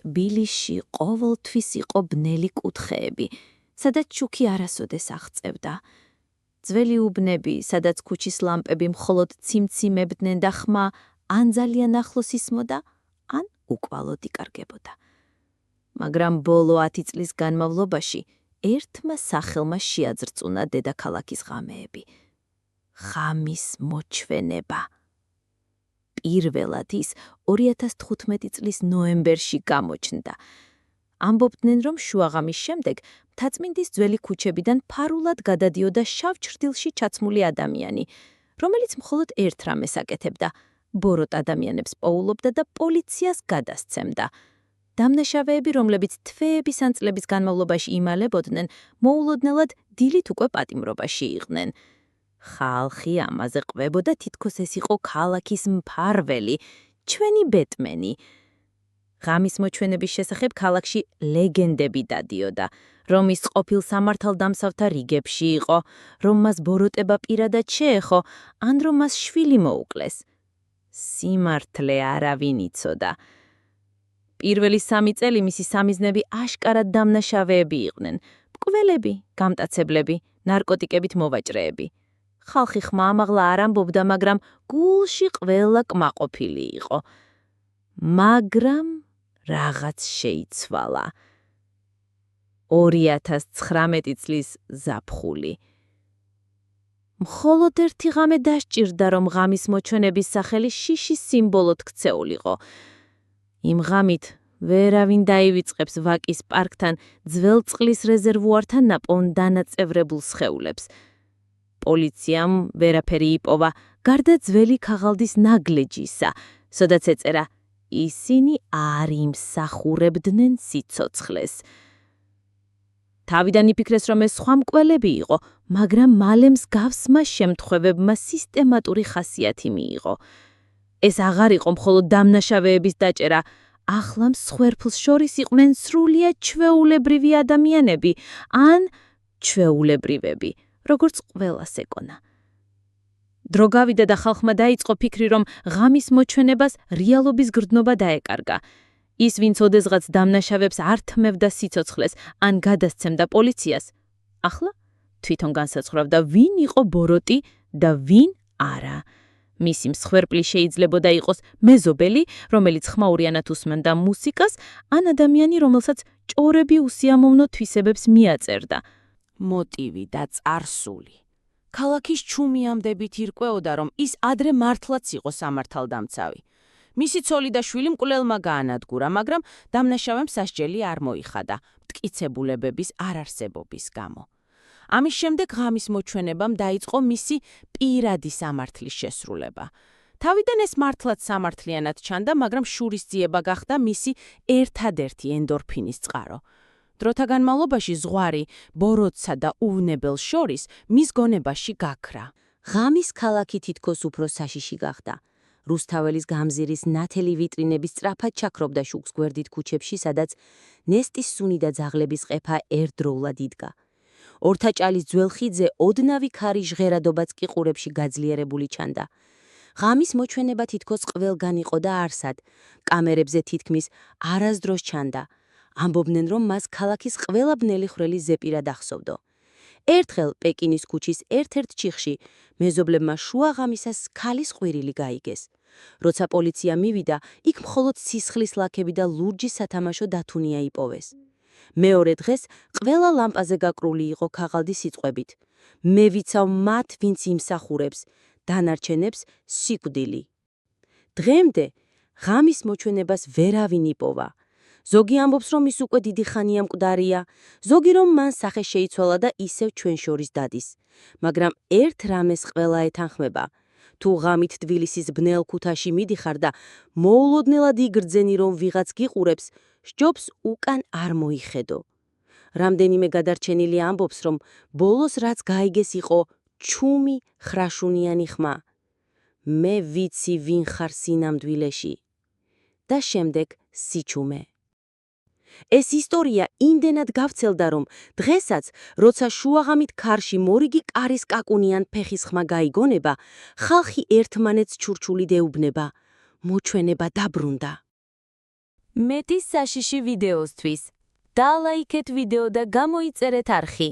თბილისში ყოველთვის იყო ბნელი კუთხეები, სადაც შუქი არასოდეს აღწევდა. ძველი უბნები, სადაც ქუჩის ლამპები მხოლოდ ციმციმებდნენ და ხმა ან ძალიან ახლოს ისმოდა, ან უკვალოდ იკარგებოდა. მაგრამ ბოლო 10 წლის განმავლობაში ერთმა სახელმა შეაძრწუნა დედაქალაქის ღამეები. ღამის მოჩვენება. პირველად ის 2015 წლის ნოემბერში გამოჩნდა. ამბობდნენ, რომ შუაღამის შემდეგ მთაწმინდის ძველი ქუჩებიდან ფარულად გადადიოდა შავ ჩრდილში ჩაცმული ადამიანი, რომელიც მხოლოდ ერთ რამეს აკეთებდა, ბოროტ ადამიანებს პოულობდა და პოლიციას გადასცემდა. დამნაშავეები, რომლებიც თვეების ან წლების განმავლობაში იმალებოდნენ, მოულოდნელად დილით უკვე პატიმრობაში იყვნენ. ხალხი ამაზე ყვებოდა, თითქოს ეს იყო ქალაქის მფარველი, ჩვენი ბეტმენი. ღამის მოჩვენების შესახებ ქალაქში ლეგენდები დადიოდა, რომ ის ყოფილ სამართალდამცავთა რიგებში იყო, რომ მას ბოროტება პირადად შეეხო, ან რომ მას შვილი მოუკლეს. სიმართლე არავინ იცოდა. პირველი 3 წელი მისი სამიზნები აშკარად დამნაშავეები იყვნენ, მკვლელები, გამტაცებლები, ნარკოტიკებით მოვაჭრეები. ხალხი ხმამაღლა არ ამბობდა, მაგრამ გულში ყველა კმაყოფილი იყო. მაგრამ რაღაც შეიცვალა. 2019 წლის ზაფხული. მხოლოდ ერთი ღამე დასჭირდა, რომ ღამის მოჩვენების სახელი შიშის სიმბოლოდ ქცეულიყო. იმ ღამით ვერავინ დაივიწყებს ვაკის პარკთან ძველ წყლის რეზერვუართან ნაპოვნ დანაწევრებულ სხეულებს. პოლიციამ ვერაფერი იპოვა, გარდა ძველი ქაღალდის ნაგლეჯისა, სადაც ეწერა, ისინი არ იმსახურებდნენ სიცოცხლეს. თავიდან იფიქრეს, რომ ეს სხვა მკვლელები იყო, მაგრამ მალე მსგავსმა შემთხვევებმა სისტემატური ხასიათი მიიღო. ეს აღარ იყო მხოლოდ დამნაშავეების დაჭერა, ახლა მსხვერპლს შორის იყვნენ სრულიად ჩვეულებრივი ადამიანები, ან ჩვეულებრივები, როგორც ყველას ეკონა. დრო გავიდა და ხალხმა დაიწყო ფიქრი, რომ ღამის მოჩვენებას რეალობის გრძნობა დაეკარგა. ის, ვინც ოდესღაც დამნაშავებს არ თმევდა სიცოცხლეს, ან გადასცემდა პოლიციას, ახლა თვითონ განსაცვრავდა, ვინ იყო ბოროტი და ვინ არა. მისი მსხვერპლი შეიძლებოდა იყოს მეზობელი, რომელიც ხმაურიანად უსმენდა მუსიკას, ან ადამიანი, რომელსაც ჭორები უსიამოვნო თვისებებს მიაწერდა. მოტივი და წარსული. ქალაქის ჩუმიამდებით ირკვეოდა, რომ ის ადრე მართლაც იყო სამართალდამცავი. მისი ცოლი და შვილი მკვლელმა გაანადგურა, მაგრამ დამნაშავემ სასჯელი არ მოიხადა, მტკიცებულებების არარსებობის გამო. ამის შემდეგ ღამის მოჩვენებამ დაიწყო მისი პირადი სამართლის შესრულება. თავიდან ეს მართლაც სამართლიანად ჩანდა, მაგრამ შურისძიება გახდა მისი ერთადერთი ენდორფინის წყარო. დროთა განმავლობაში ზღვარი, ბოროტსა და უვნებელს შორის მის გონებაში გაქრა. ღამის ქალაქი თითქოს უფრო საშიში გახდა. რუსთაველის გამზირის ნათელი ვიტრინები სწრაფად ჩაქრობდა შუქს გვერდით ქუჩებში, სადაც ნესტის სუნი და ძაღლების ყეფა ერთდროულად იდგა. ორთაჭალის ძველ ხიდზე ოდნავი ქარი ჟღერადობაც კი ყურებში გაძლიერებული ჩანდა. ღამის მოჩვენება თითქოს ყველგან იყო და არსად, კამერებზე თითქმის არასდროს ჩანდა. ამბობდნენ, რომ მას ქალაქის ყველა ბნელი ხვრელი ზეპირად ახსოვდო. ერთხელ პეკინის ქუჩის ერთ-ერთ ჩიხში მეზობლებმა შუაღამისას ქალის ყვირილი გაიგეს. როცა პოლიცია მივიდა, იქ მხოლოდ სისხლის ლაქები და ლურჯი სათამაშო დათუნია იპოვეს. მეორე დღეს ყველა ლამპაზე გაკრული იყო ქაღალდის სიტყვებით. მე ვიცავ მათ, ვინც იმსახურებს, დანარჩენებს სიკვდილი. დღემდე ღამის მოჩვენებას ვერავინ იპოვა. ზოგი ამბობს, რომ ის უკვე დიდი ხანია მკვდარია, ზოგი რომ მან სახე შეიცვალა და ისევ ჩვენ შორის დადის. მაგრამ ერთ რამეს ყველა ეთანხმება. თუ ღამით თბილისის ბნელ ქუთაში მიდიხარ და მოულოდნელად იგრძენი, რომ ვიღაც გიყურებს, სჯობს უკან არ მოიხედო. რამდენიმე გადარჩენილი ამბობს, რომ ბოლოს რაც გაიგეს იყო ჩუმი ხრაშუნიანი ხმა. მე ვიცი ვინ ხარ სინამდვილეში. და შემდეგ სიჩუმე. ეს ისტორია იმდენად გავცელდა, რომ დღესაც, როცა შუაღამით ქარში მორიგი კარის კაკუნიან ფეხის ხმა გაიგონება, ხალხი ერთმანეთს ჩურჩულით ეუბნება. მოჩვენება დაბრუნდა. მეტი საშიში ვიდეოსთვის. დალაიქეთ ვიდეო და გამოიწერეთ არხი.